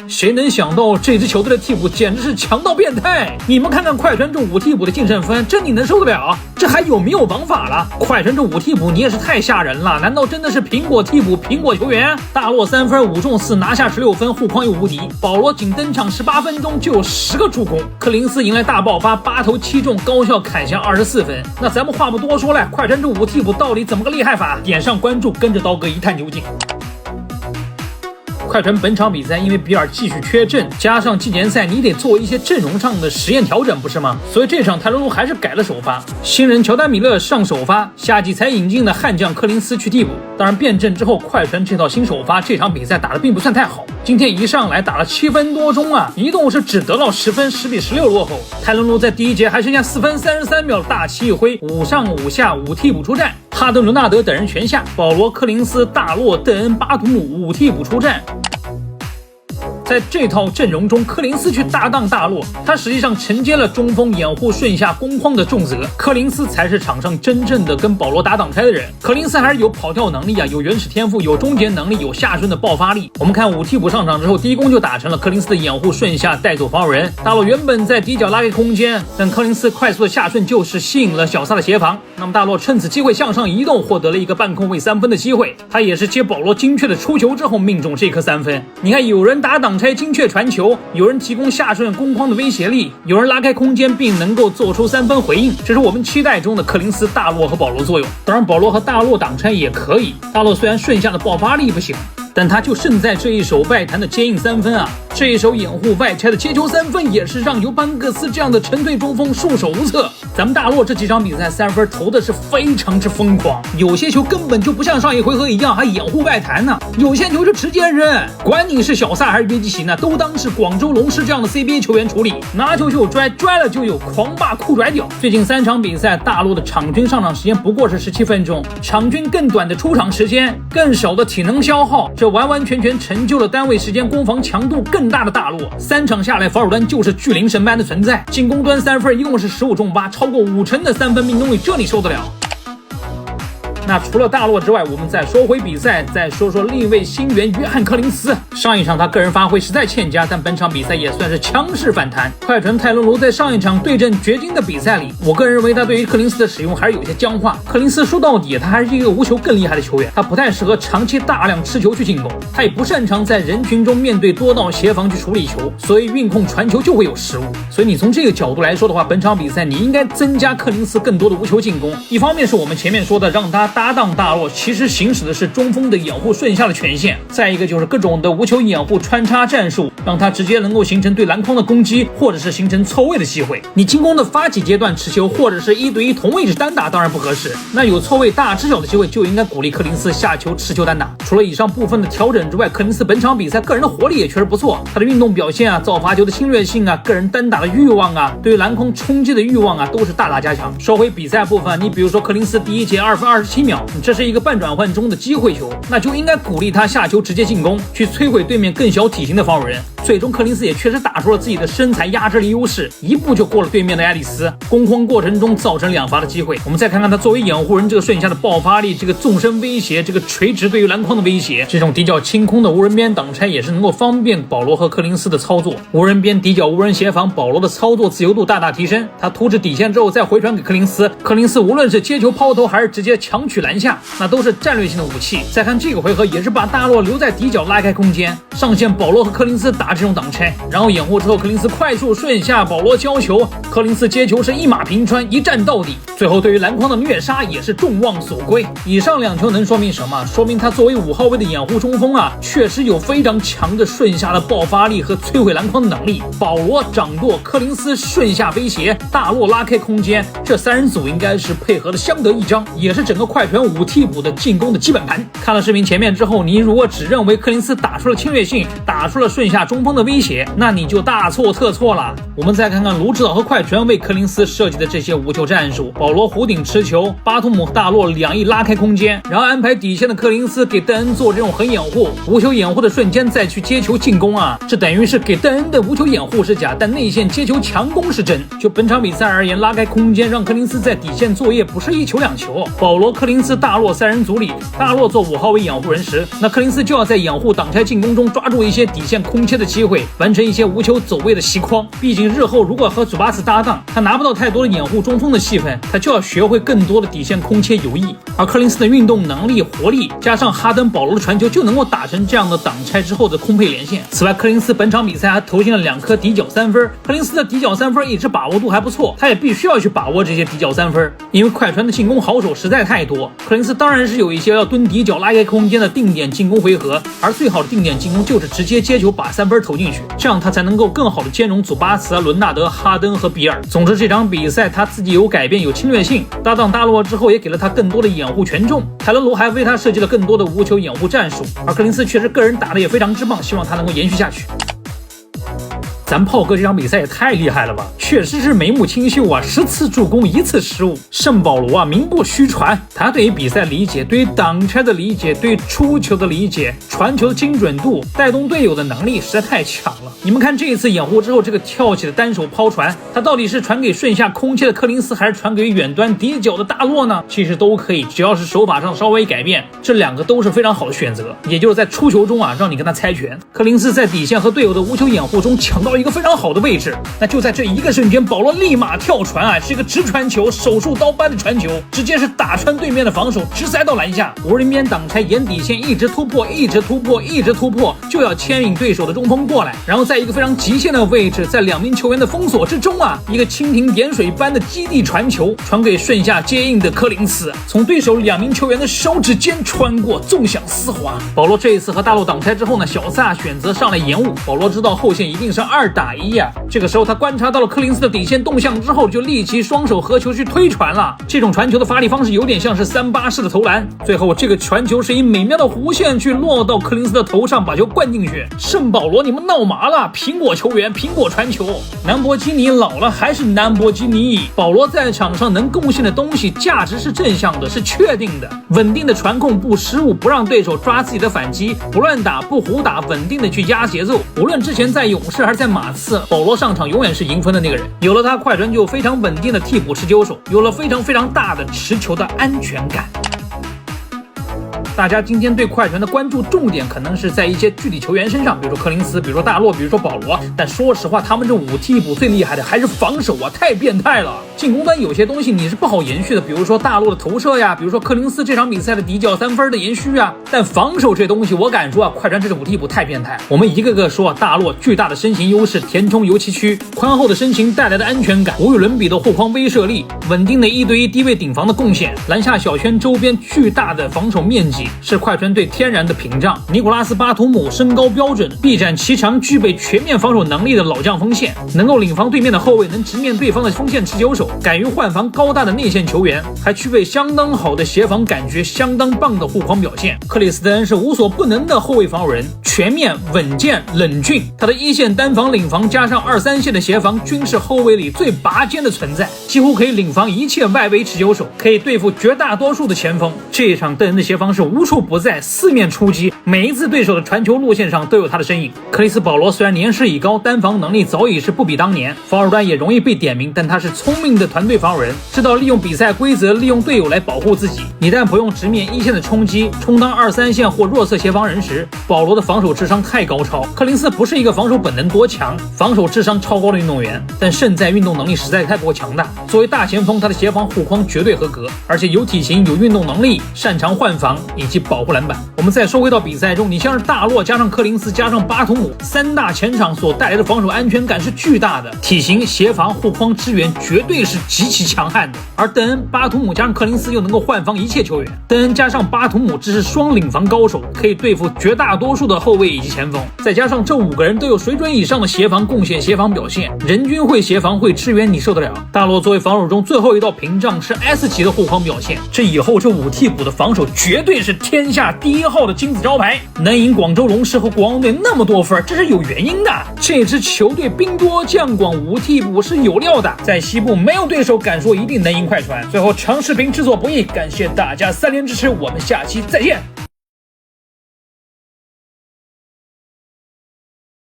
谁能想到这支球队的替补简直是强到变态？你们看看快船这5替补的净胜分，这你能受得了？这还有没有王法了？快船这5替补你也是太吓人了，难道真的是苹果替补苹果球员？大洛3分5中4拿下16分，护框又无敌。保罗仅登场18分钟就有10个助攻。柯林斯迎来大爆发，8投7中，高效砍下24分。那咱们话不多说了，快船这5替补到底怎么个厉害法？点上关注，跟着刀哥一探究竟。快船本场比赛因为比尔继续缺阵，加上季前赛你得做一些阵容上的实验调整，不是吗？所以这场泰伦卢还是改了首发，新人乔丹米勒上首发，夏季才引进的悍将柯林斯去替补。当然变阵之后，快船这套新首发这场比赛打得并不算太好，今天一上来打了7分多钟啊，移动是只得到10分，10比16落后。泰伦卢在第一节还剩下4分33秒，大旗一挥，5上5下5替补出战，哈登、伦纳德等人全下，保罗、柯林斯、大洛、邓恩、巴图姆5替补出战。在这套阵容中，柯林斯去搭档大洛，他实际上承接了中锋掩护顺下攻框的重责，柯林斯才是场上真正的跟保罗打挡拆的人。柯林斯还是有跑跳能力啊，有原始天赋，有终结能力，有下顺的爆发力。我们看5替补上场之后，第一攻就打成了柯林斯的掩护顺下带走防守人，大洛原本在底角拉开空间，但柯林斯快速的下顺就是吸引了小萨的协防，那么大洛趁此机会向上移动，获得了一个半空位3分的机会，他也是接保罗精确的出球之后命中这颗3分。你看有人打挡拆精确传球，有人提供下顺攻框的威胁力，有人拉开空间并能够做出3分回应，这是我们期待中的柯林斯、大洛和保罗作用。当然保罗和大洛挡拆也可以，大洛虽然顺下的爆发力不行，但他就胜在这一手外弹的接应3分啊，这一手掩护外拆的接球3分也是让尤班克斯这样的沉退中锋束手无策。咱们大洛这几场比赛3分投的是非常之疯狂，有些球根本就不像上一回合一样还掩护外弹呢，有些球就直接扔，管你是小萨还是约基奇呢，都当是广州龙狮这样的 CBA 球员处理，拿球就有拽，拽了就有狂霸酷拽屌。最近3场比赛大洛的场均上场时间不过是17分钟，场均更短的出场时间，更少的体能消耗，这完完全全成就了单位时间攻防强度更大的大洛。3场下来防守端就是巨灵神般的存在，进攻端3分一共是15中8，超过50%的3分命中率，这你受得了？那除了大洛之外，我们再说回比赛，再说说另一位新援约翰柯林斯。上一场他个人发挥实在欠佳，但本场比赛也算是强势反弹。快船泰伦卢在上一场对阵掘金的比赛里，我个人认为他对于柯林斯的使用还是有些僵化。柯林斯说到底他还是一个无球更厉害的球员，他不太适合长期大量吃球去进攻，他也不擅长在人群中面对多道协防去处理球，所以运控传球就会有失误。所以你从这个角度来说的话，本场比赛你应该增加柯林斯更多的无球进攻。一方面是我们前面说的让他搭档大洛，其实行使的是中锋的掩护顺下的权限，再一个就是各种的无球掩护穿插战术，让他直接能够形成对篮筐的攻击，或者是形成错位的机会。你进攻的发起阶段持球，或者是1对1同位置单打当然不合适，那有错位大吃小的机会就应该鼓励柯林斯下球持球单打。除了以上部分的调整之外，柯林斯本场比赛个人的活力也确实不错，他的运动表现啊，造罚球的侵略性啊，个人单打的欲望啊，对篮筐冲击的欲望啊，都是大大加强。说回比赛部分，你比如说柯林斯第一节2分27秒，这是一个半转换中的机会球，那就应该鼓励他下球直接进攻，去摧毁对面更小体型的防守人。最终柯林斯也确实打出了自己的身材压制力优势，一步就过了对面的爱丽丝，攻框过程中造成2罚的机会。我们再看看他作为掩护人这个顺下的爆发力，这个纵深威胁，这个垂直对于篮筐的威胁，这种底角清空的无人边挡拆也是能够方便保罗和柯林斯的操作。无人边底角无人协防，保罗的操作自由度大大提升，他突至底线之后再回传给柯林斯，柯林斯无论是接球抛投还是直接强取篮下，那都是战略性的武器。再看这个回合也是把大洛留在底角拉开空间，上线保罗和柯林斯打这种挡拆，然后掩护之后柯林斯快速顺下，保罗交球，柯林斯接球是一马平川，一战到底，最后对于篮筐的虐杀也是众望所归。以上2球能说明什么？说明他作为5号位的掩护中锋啊，确实有非常强的顺下的爆发力和摧毁篮筐的能力。保罗掌舵，柯林斯顺下威胁，大洛拉开空间，这3人组应该是配合的相得益彰，也是整个快船5替补的进攻的基本盘。看了视频前面之后，你如果只认为柯林斯打出了侵略性，打出了顺下中锋的威胁，那你就大错特错了。我们再看看卢指导和快船为柯林斯设计的这些无球战术，保罗弧顶持球，巴图姆、大洛两翼拉开空间，然后安排底线的柯林斯给邓恩做这种横掩护，无球掩护的瞬间再去接球进攻啊，这等于是给邓恩的无球掩护是假，但内线接球强攻是真。就本场比赛而言，拉开空间让柯林斯在底线作业不是1球2球，保罗、柯林斯、大洛3人组里，大洛做5号位掩护人时，那柯林斯就要在掩护挡拆进攻中抓住一些底线空切的机会完成一些无球走位的袭框。毕竟日后如果和祖巴茨搭档，他拿不到太多的掩护中锋的戏份，他就要学会更多的底线空切游弋。而柯林斯的运动能力、活力，加上哈登、保罗的传球，就能够打成这样的挡拆之后的空配连线。此外，柯林斯本场比赛还投进了2颗底角3分。柯林斯的底角3分一直把握度还不错，他也必须要去把握这些底角3分，因为快船的进攻好手实在太多。柯林斯当然是有一些要蹲底角拉开空间的定点进攻回合，而最好的定点进攻就是直接接球把3分投进去，这样他才能够更好的兼容祖巴茨、伦纳德、哈登和比尔。总之这场比赛他自己有改变，有侵略性，搭档大洛之后也给了他更多的掩护权重，泰伦卢还为他设计了更多的无球掩护战术，而柯林斯确实个人打得也非常之棒，希望他能够延续下去。咱炮哥这场比赛也太厉害了吧，确实是眉目清秀啊，10次助攻1次失误。圣保罗啊，名不虚传，他对于比赛理解，对于挡拆的理解，对于出球的理解，传球的精准度，带动队友的能力实在太强了。你们看这一次掩护之后，这个跳起的单手抛传，他到底是传给顺下空切的柯林斯，还是传给远端底角的大洛呢？其实都可以，只要是手法上稍微改变，这2个都是非常好的选择。也就是在出球中啊，让你跟他猜拳。柯林斯在底线和队友的无球掩护中抢到一个非常好的位置，那就在这一个瞬间，保罗立马跳传啊，是一个直传球，手术刀般的传球，直接是打穿对面的防守，直塞到篮下。无人边挡拆沿底线一直突破，一直突破，一直突破，就要牵引对手的中锋过来，然后在一个非常极限的位置，在2名球员的封锁之中啊，一个蜻蜓点水般的基地传球，传给顺下接应的柯林斯，从对手2名球员的手指间穿过，纵向丝滑。保罗这一次和大洛挡拆之后呢，小萨选择上来延误，保罗知道后线一定是2打1呀。这个时候他观察到了柯林斯的底线动向之后，就立即双手合球去推传了。这种传球的发力方式有点像是3-8式的投篮，最后这个传球是以美妙的弧线去落到柯林斯的头上，把球灌进去。圣保罗，你们闹麻了！苹果球员，苹果传球，兰博基尼老了还是兰博基尼。保罗在场上能贡献的东西，价值是正向的，是确定的，稳定的传控，不失误，不让对手抓自己的反击，不乱打，不胡打，稳定的去压节奏。无论之前在勇士还是在马刺，保罗上场永远是赢分的那个人。有了他，快船就有非常稳定的替补持球手，有了非常大的持球的安全感。大家今天对快船的关注重点可能是在一些具体球员身上，比如说柯林斯，比如说大洛，比如说保罗，但说实话，他们这5替补最厉害的还是防守啊，太变态了。进攻端有些东西你是不好延续的，比如说大洛的投射呀，比如说柯林斯这场比赛的底角3分的延续啊，但防守这东西我敢说啊，快船这5替补太变态。我们一个个说啊，大洛巨大的身形优势，填充油漆区，宽厚的身形带来的安全感，无与伦比的护框威慑力，稳定的1对1低位顶防的贡献，篮下小圈周边巨大的防守面积，是快船队天然的屏障。尼古拉斯巴图姆身高标准，臂展齐长，具备全面防守能力的老将锋线，能够领防对面的后卫，能直面对方的锋线持球手，敢于换防高大的内线球员，还具备相当好的协防感觉，相当棒的护框表现。克里斯登恩是无所不能的后卫防守人，全面稳健冷峻，他的1线单防领防加上2、3线的协防均是后卫里最拔尖的存在，几乎可以领防一切外围持球手，可以对付绝大多数的前锋。这一场邓恩的协防是无处不在，4面出击，每一次对手的传球路线上都有他的身影。克里斯保罗虽然年事已高，单防能力早已是不比当年，防守端也容易被点名，但他是聪明的团队防守人，知道利用比赛规则，利用队友来保护自己。一旦不用直面1线的冲击，充当2、3线或弱侧协防人时，保罗的防守智商太高超。柯林斯不是一个防守本能多强，防守智商超高的运动员，但胜在运动能力实在太过强大。作为大前锋，他的协防护框绝对合格，而且有体型，有运动能力，擅长换防以及保护篮板。我们再说回到比赛中，你像是大洛加上柯林斯加上巴图姆3大前场所带来的防守安全感是巨大的，体型、协防、护框支援绝对是极其强悍的。而邓恩、巴图姆加上柯林斯又能够换防一切球员，邓恩加上巴图姆这是双领防高手，可以对付绝大多数的后卫以及前锋，再加上这5个人都有水准以上的协防贡献、协防表现，人均会协防会支援，你受得了？大洛作为防守中最后一道屏障是 S 级的护框表现，这以后这5替补的防守绝对是天下第1号的金字招牌，能赢广州龙狮和国王队那么多分，这是有原因的。这支球队兵多将广，5替补是有料的，在西部没有对手敢说一定能赢快船。最后长视频制作不易，感谢大家3连支持，我们下期再见。